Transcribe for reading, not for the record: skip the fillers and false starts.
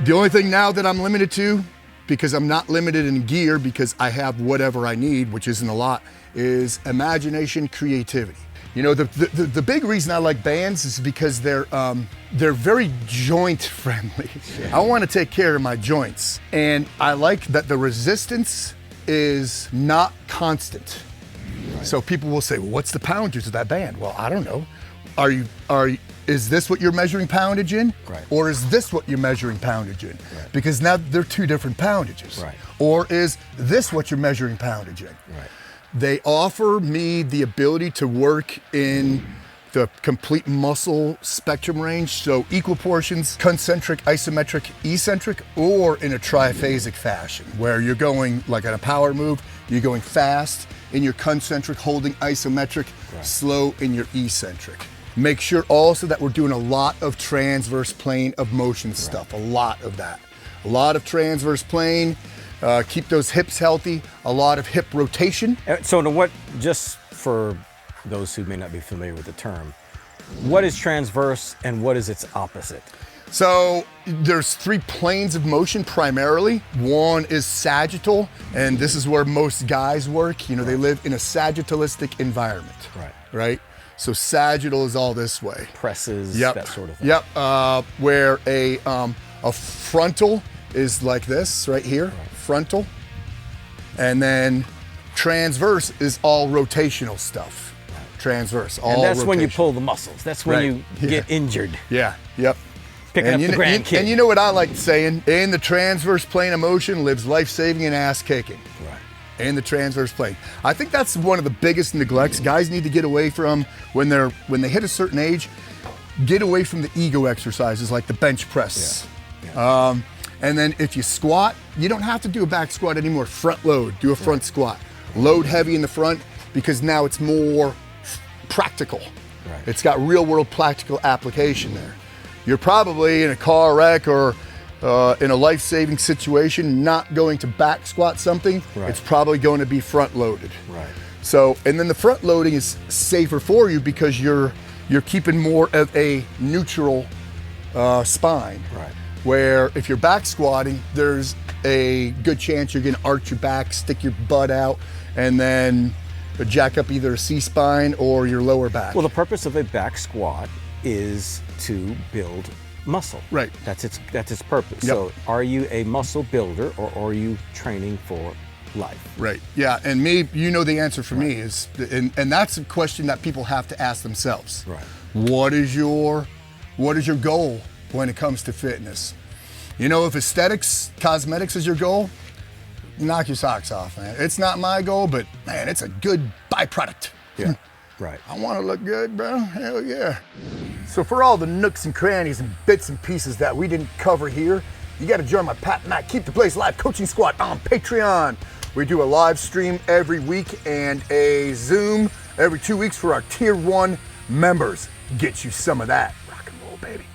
The only thing now that I'm limited to, because I'm not limited in gear because I have whatever I need, which isn't a lot, is imagination, creativity. You know, the big reason I like bands is because they're very joint friendly. I want to take care of my joints. And I like that the resistance is not constant. Right. So people will say, well, what's the poundage of that band? Well, I don't know. Is this what you're measuring poundage in? Right. Or is this what you're measuring poundage in? Right. Because now they're two different poundages. Right. Or is this what you're measuring poundage in? Right. They offer me the ability to work in the complete muscle spectrum range, so equal portions, concentric, isometric, eccentric, or in a triphasic fashion, where you're going, like on a power move, you're going fast in your concentric, holding isometric, right. Slow in your eccentric. Make sure also that we're doing a lot of transverse plane of motion stuff, a lot of that. A lot of transverse plane, keep those hips healthy, a lot of hip rotation. So just for those who may not be familiar with the term, what is transverse and what is its opposite? So there's three planes of motion primarily. One is sagittal, and this is where most guys work. You know, they live in a sagittalistic environment. Right? So sagittal is all this way. Presses, that sort of thing. Where a frontal is like this right here, frontal. And then transverse is all rotational stuff. Transverse, all rotational. And that's when you pull the muscles. That's when you get injured. Picking up the grandkid. And you know what I like saying? In the transverse plane of motion lives life-saving and ass-kicking. Right. In the transverse plane. I think that's one of the biggest neglects guys need to get away from when they hit a certain age. Get away from the ego exercises like the bench press. And then if you squat, you don't have to do a back squat anymore. Front load, do a front squat. Load heavy in the front because now it's more practical. Right. It's got real world practical application there. You're probably in a car wreck or in a life-saving situation, not going to back squat something. Right. It's probably going to be front loaded. Right. So, and then the front loading is safer for you because you're keeping more of a neutral spine. Right. Where if you're back squatting, there's a good chance you're gonna arch your back, stick your butt out, and then jack up either a C-spine or your lower back. Well, the purpose of a back squat is to build muscle. Right. That's its purpose. Yep. So are you a muscle builder or are you training for life? Right. Yeah. And me, you know, the answer for me is, and that's a question that people have to ask themselves. Right. What is your goal when it comes to fitness? You know, if aesthetics, cosmetics is your goal, knock your socks off, man. It's not my goal, but man, it's a good byproduct. Yeah. Right. I want to look good, bro. Hell yeah. So for all the nooks and crannies and bits and pieces that we didn't cover here, you got to join my Pat Mac Keep the Place Live Coaching Squad on Patreon. We do a live stream every week and a Zoom every 2 weeks for our Tier 1 members. Get you some of that. Rock and roll, baby.